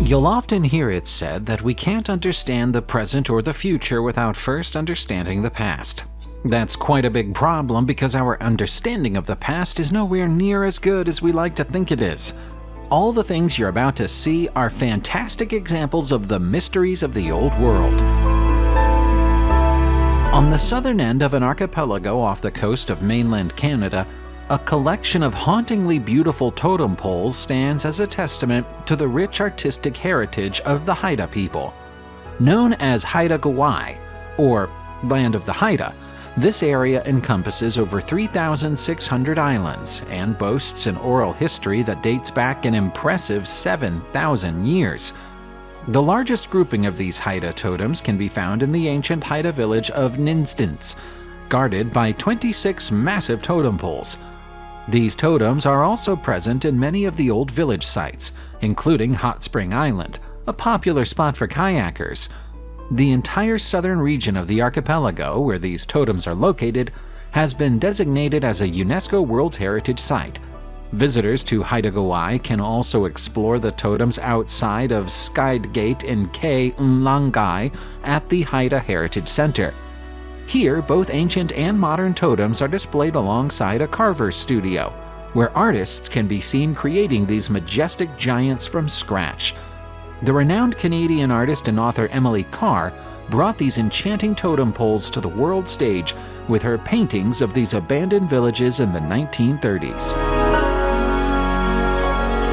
You'll often hear it said that we can't understand the present or the future without first understanding the past. That's quite a big problem because our understanding of the past is nowhere near as good as we like to think it is. All the things you're about to see are fantastic examples of the mysteries of the old world. On the southern end of an archipelago off the coast of mainland Canada, a collection of hauntingly beautiful totem poles stands as a testament to the rich artistic heritage of the Haida people. Known as Haida Gawai, or Land of the Haida, this area encompasses over 3,600 islands and boasts an oral history that dates back an impressive 7,000 years. The largest grouping of these Haida totems can be found in the ancient Haida village of Ninstance, guarded by 26 massive totem poles. These totems are also present in many of the old village sites, including Hot Spring Island, a popular spot for kayakers. The entire southern region of the archipelago where these totems are located has been designated as a UNESCO World Heritage Site. Visitors to Haida Gawai can also explore the totems outside of Skide Gate in K. Nlangai at the Haida Heritage Center. Here, both ancient and modern totems are displayed alongside a carver's studio, where artists can be seen creating these majestic giants from scratch. The renowned Canadian artist and author Emily Carr brought these enchanting totem poles to the world stage with her paintings of these abandoned villages in the 1930s.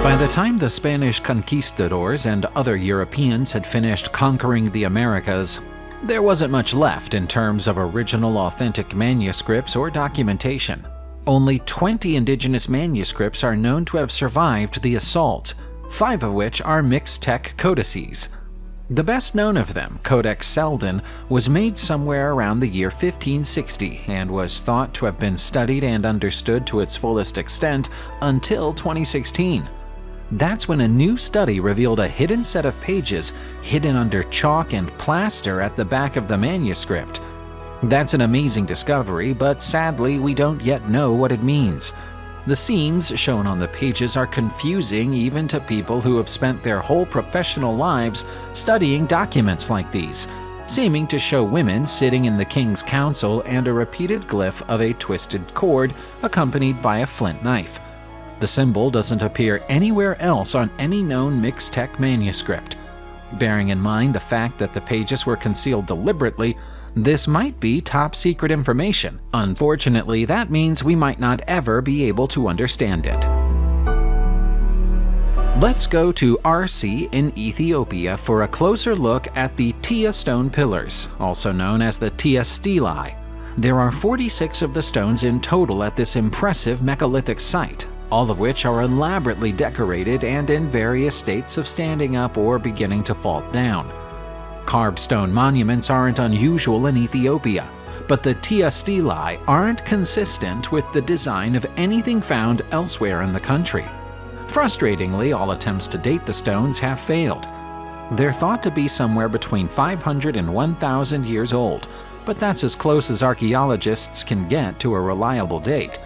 By the time the Spanish conquistadors and other Europeans had finished conquering the Americas, there wasn't much left in terms of original authentic manuscripts or documentation. Only 20 indigenous manuscripts are known to have survived the assault, 5 of which are Mixtec codices. The best known of them, Codex Selden, was made somewhere around the year 1560 and was thought to have been studied and understood to its fullest extent until 2016. That's when a new study revealed a hidden set of pages hidden under chalk and plaster at the back of the manuscript. That's an amazing discovery, but sadly we don't yet know what it means. The scenes shown on the pages are confusing even to people who have spent their whole professional lives studying documents like these, seeming to show women sitting in the king's council and a repeated glyph of a twisted cord accompanied by a flint knife. The symbol doesn't appear anywhere else on any known Mixtec manuscript. Bearing in mind the fact that the pages were concealed deliberately, this might be top secret information. Unfortunately, that means we might not ever be able to understand it. Let's go to RC in Ethiopia for a closer look at the Tia stone pillars, also known as the Tia stelae. There are 46 of the stones in total at this impressive megalithic site, all of which are elaborately decorated and in various states of standing up or beginning to fall down. Carved stone monuments aren't unusual in Ethiopia, but the Tia stelae aren't consistent with the design of anything found elsewhere in the country. Frustratingly, all attempts to date the stones have failed. They're thought to be somewhere between 500 and 1,000 years old, but that's as close as archaeologists can get to a reliable date.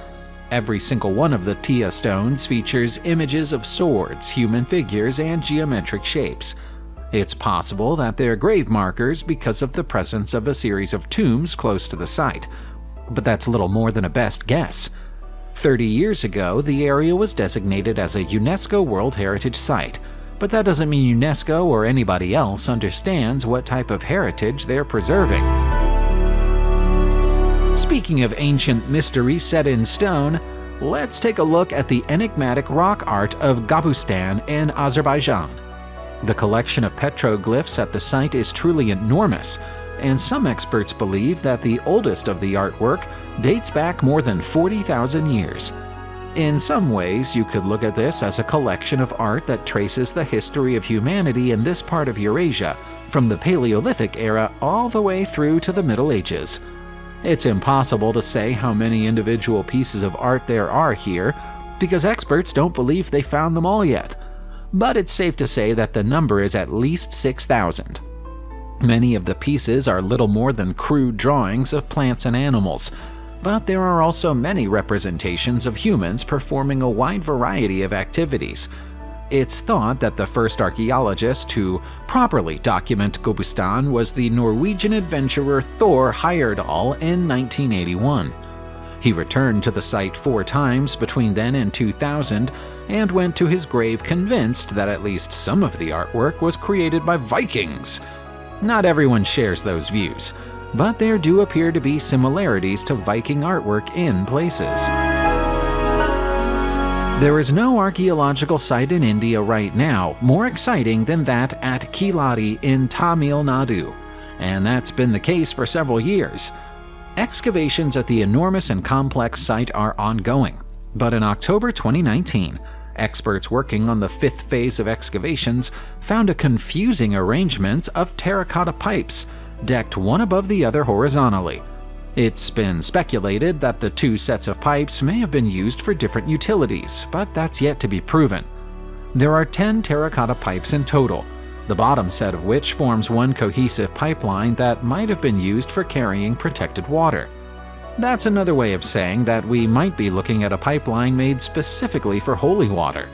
Every single one of the Tia stones features images of swords, human figures, and geometric shapes. It's possible that they're grave markers because of the presence of a series of tombs close to the site, but that's little more than a best guess. 30 years ago, the area was designated as a UNESCO World Heritage Site, but that doesn't mean UNESCO or anybody else understands what type of heritage they're preserving. Speaking of ancient mystery set in stone, let's take a look at the enigmatic rock art of Gobustan in Azerbaijan. The collection of petroglyphs at the site is truly enormous, and some experts believe that the oldest of the artwork dates back more than 40,000 years. In some ways, you could look at this as a collection of art that traces the history of humanity in this part of Eurasia, from the Paleolithic era all the way through to the Middle Ages. It's impossible to say how many individual pieces of art there are here, because experts don't believe they found them all yet. But it's safe to say that the number is at least 6,000. Many of the pieces are little more than crude drawings of plants and animals, but there are also many representations of humans performing a wide variety of activities. It's thought that the first archaeologist to properly document Gobustan was the Norwegian adventurer Thor Heyerdahl in 1981. He returned to the site 4 times between then and 2000 and went to his grave convinced that at least some of the artwork was created by Vikings. Not everyone shares those views, but there do appear to be similarities to Viking artwork in places. There is no archaeological site in India right now more exciting than that at Kiladi in Tamil Nadu, and that's been the case for several years. Excavations at the enormous and complex site are ongoing, but in October 2019, experts working on the 5th phase of excavations found a confusing arrangement of terracotta pipes, decked one above the other horizontally. It's been speculated that the 2 sets of pipes may have been used for different utilities, but that's yet to be proven. There are 10 terracotta pipes in total, the bottom set of which forms one cohesive pipeline that might have been used for carrying protected water. That's another way of saying that we might be looking at a pipeline made specifically for holy water.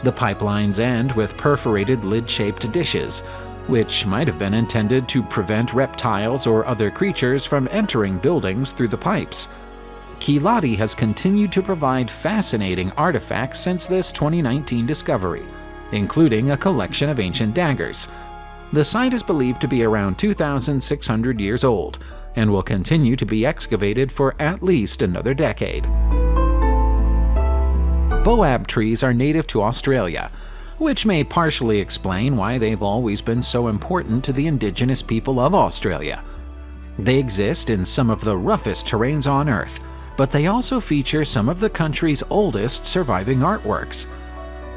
The pipelines end with perforated lid-shaped dishes, which might have been intended to prevent reptiles or other creatures from entering buildings through the pipes. Kiladi has continued to provide fascinating artifacts since this 2019 discovery, including a collection of ancient daggers. The site is believed to be around 2,600 years old and will continue to be excavated for at least another decade. Boab trees are native to Australia, which may partially explain why they've always been so important to the indigenous people of Australia. They exist in some of the roughest terrains on Earth, but they also feature some of the country's oldest surviving artworks.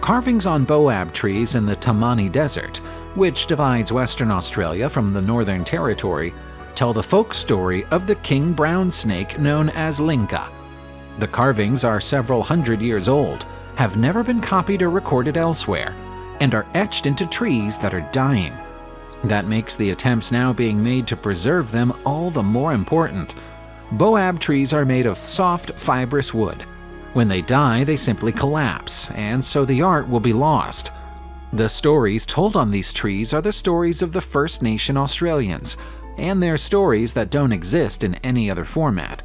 Carvings on boab trees in the Tamani Desert, which divides Western Australia from the Northern Territory, tell the folk story of the king brown snake known as Linka. The carvings are several hundred years old, have never been copied or recorded elsewhere, and are etched into trees that are dying. That makes the attempts now being made to preserve them all the more important. Boab trees are made of soft, fibrous wood. When they die, they simply collapse, and so the art will be lost. The stories told on these trees are the stories of the First Nation Australians, and they're stories that don't exist in any other format.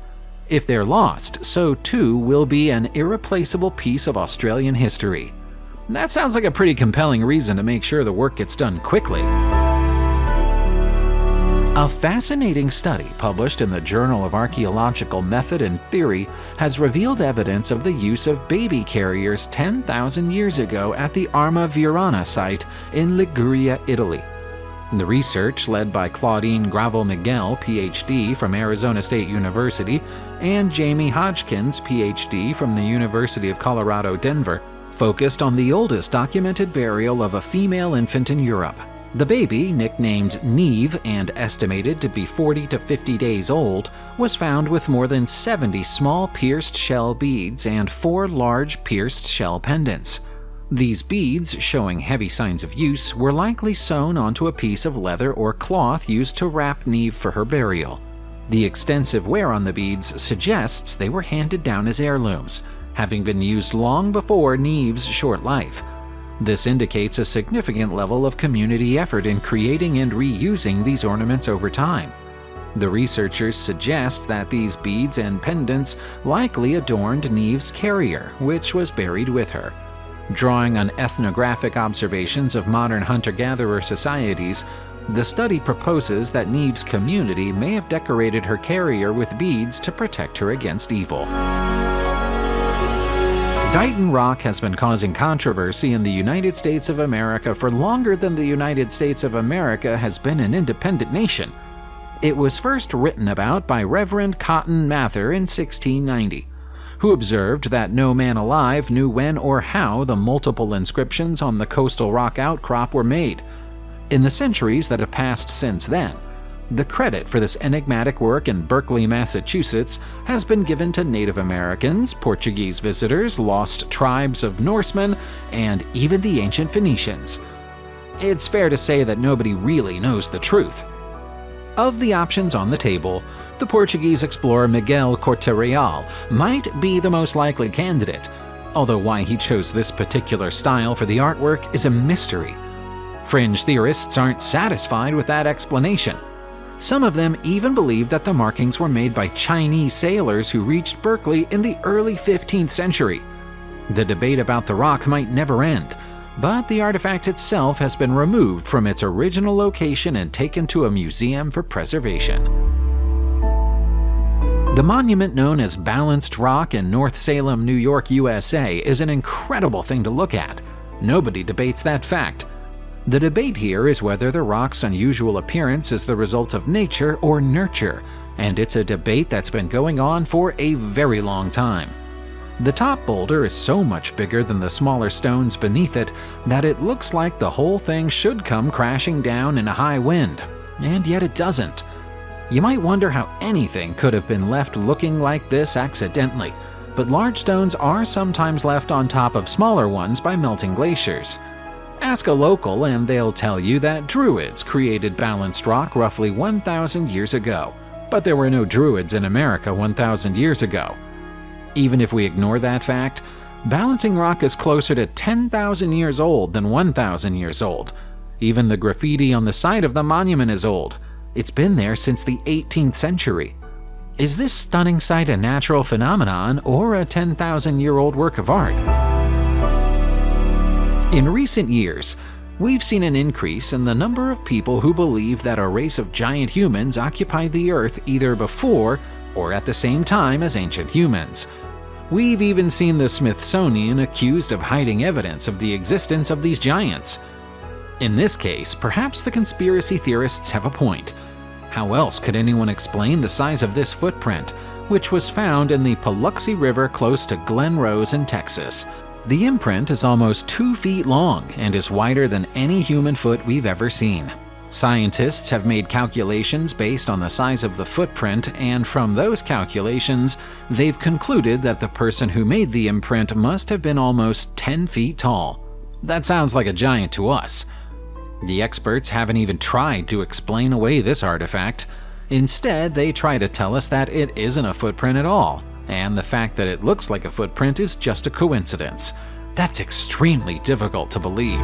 If they're lost, so too will be an irreplaceable piece of Australian history. That sounds like a pretty compelling reason to make sure the work gets done quickly. A fascinating study published in the Journal of Archaeological Method and Theory has revealed evidence of the use of baby carriers 10,000 years ago at the Arma Virana site in Liguria, Italy. The research, led by Claudine Gravel-Miguel, Ph.D. from Arizona State University, and Jamie Hodgkins, Ph.D. from the University of Colorado, Denver, focused on the oldest documented burial of a female infant in Europe. The baby, nicknamed Neve and estimated to be 40 to 50 days old, was found with more than 70 small pierced shell beads and 4 large pierced shell pendants. These beads, showing heavy signs of use, were likely sewn onto a piece of leather or cloth used to wrap Neve for her burial. The extensive wear on the beads suggests they were handed down as heirlooms, having been used long before Neve's short life. This indicates a significant level of community effort in creating and reusing these ornaments over time. The researchers suggest that these beads and pendants likely adorned Neve's carrier, which was buried with her. Drawing on ethnographic observations of modern hunter-gatherer societies, the study proposes that Neve's community may have decorated her carrier with beads to protect her against evil. Dighton rock has been causing controversy in the United States of America for longer than the United States of America has been an independent nation. It was first written about by Reverend Cotton Mather in 1690. Who observed that no man alive knew when or how the multiple inscriptions on the coastal rock outcrop were made. In the centuries that have passed since then, the credit for this enigmatic work in Berkeley, Massachusetts, has been given to Native Americans, Portuguese visitors, lost tribes of Norsemen, and even the ancient Phoenicians. It's fair to say that nobody really knows the truth. Of the options on the table, the Portuguese explorer Miguel Corte Real might be the most likely candidate, although why he chose this particular style for the artwork is a mystery. Fringe theorists aren't satisfied with that explanation. Some of them even believe that the markings were made by Chinese sailors who reached Berkeley in the early 15th century. The debate about the rock might never end, but the artifact itself has been removed from its original location and taken to a museum for preservation. The monument known as Balanced Rock in North Salem, New York, USA is an incredible thing to look at. Nobody debates that fact. The debate here is whether the rock's unusual appearance is the result of nature or nurture, and it's a debate that's been going on for a very long time. The top boulder is so much bigger than the smaller stones beneath it that it looks like the whole thing should come crashing down in a high wind, and yet it doesn't. You might wonder how anything could have been left looking like this accidentally, but large stones are sometimes left on top of smaller ones by melting glaciers. Ask a local and they'll tell you that Druids created Balanced Rock roughly 1,000 years ago, but there were no Druids in America 1,000 years ago. Even if we ignore that fact, Balancing Rock is closer to 10,000 years old than 1,000 years old. Even the graffiti on the side of the monument is old. It's been there since the 18th century. Is this stunning sight a natural phenomenon or a 10,000-year-old work of art? In recent years, we've seen an increase in the number of people who believe that a race of giant humans occupied the Earth either before or at the same time as ancient humans. We've even seen the Smithsonian accused of hiding evidence of the existence of these giants. In this case, perhaps the conspiracy theorists have a point. How else could anyone explain the size of this footprint, which was found in the Paluxy River close to Glen Rose in Texas? The imprint is almost 2 feet long and is wider than any human foot we've ever seen. Scientists have made calculations based on the size of the footprint, and from those calculations, they've concluded that the person who made the imprint must have been almost 10 feet tall. That sounds like a giant to us. The experts haven't even tried to explain away this artifact. Instead, they try to tell us that it isn't a footprint at all, and the fact that it looks like a footprint is just a coincidence. That's extremely difficult to believe.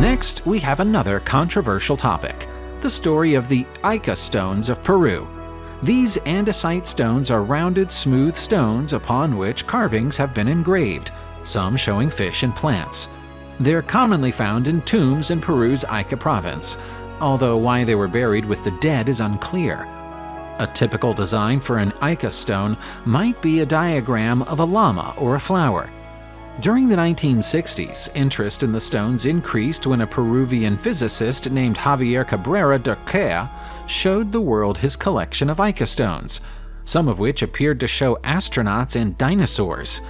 Next, we have another controversial topic, the story of the Ica stones of Peru. These andesite stones are rounded, smooth stones upon which carvings have been engraved, some showing fish and plants. They're commonly found in tombs in Peru's Ica province, although why they were buried with the dead is unclear. A typical design for an Ica stone might be a diagram of a llama or a flower. During the 1960s, interest in the stones increased when a Peruvian physicist named Javier Cabrera Darquea showed the world his collection of Ica stones, some of which appeared to show astronauts and dinosaurs.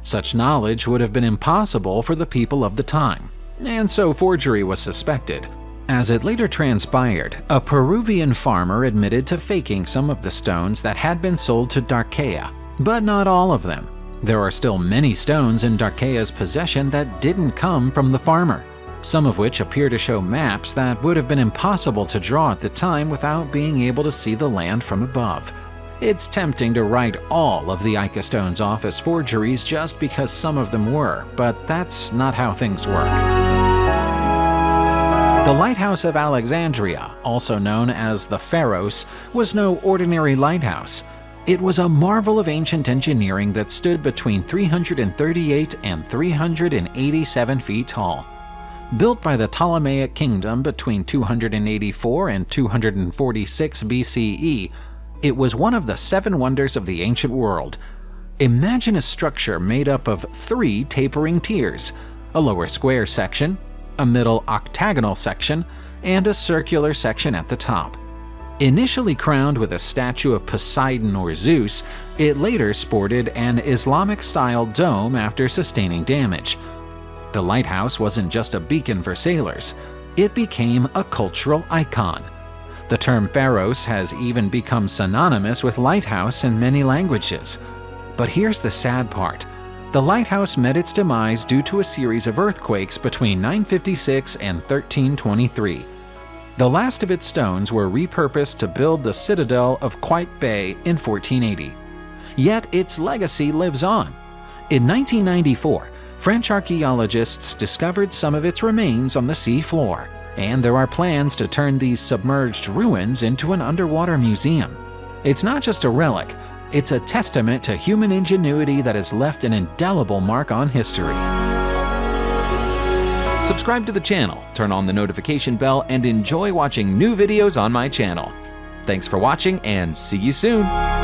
Such knowledge would have been impossible for the people of the time, and so forgery was suspected. As it later transpired, a Peruvian farmer admitted to faking some of the stones that had been sold to Darquea, but not all of them. There are still many stones in Darquea's possession that didn't come from the farmer, some of which appear to show maps that would have been impossible to draw at the time without being able to see the land from above. It's tempting to write all of the Ica stones off as forgeries just because some of them were, but that's not how things work. The Lighthouse of Alexandria, also known as the Pharos, was no ordinary lighthouse. It was a marvel of ancient engineering that stood between 338 and 387 feet tall. Built by the Ptolemaic Kingdom between 284 and 246 BCE, it was one of the 7 wonders of the ancient world. Imagine a structure made up of 3 tapering tiers, a lower square section, a middle octagonal section, and a circular section at the top. Initially crowned with a statue of Poseidon or Zeus, it later sported an Islamic-style dome after sustaining damage. The lighthouse wasn't just a beacon for sailors, it became a cultural icon. The term Pharos has even become synonymous with lighthouse in many languages. But here's the sad part. The lighthouse met its demise due to a series of earthquakes between 956 and 1323. The last of its stones were repurposed to build the citadel of Quite Bay in 1480. Yet its legacy lives on. In 1994, French archaeologists discovered some of its remains on the sea floor, and there are plans to turn these submerged ruins into an underwater museum. It's not just a relic, it's a testament to human ingenuity that has left an indelible mark on history. Subscribe to the channel, turn on the notification bell, and enjoy watching new videos on my channel. Thanks for watching, and see you soon!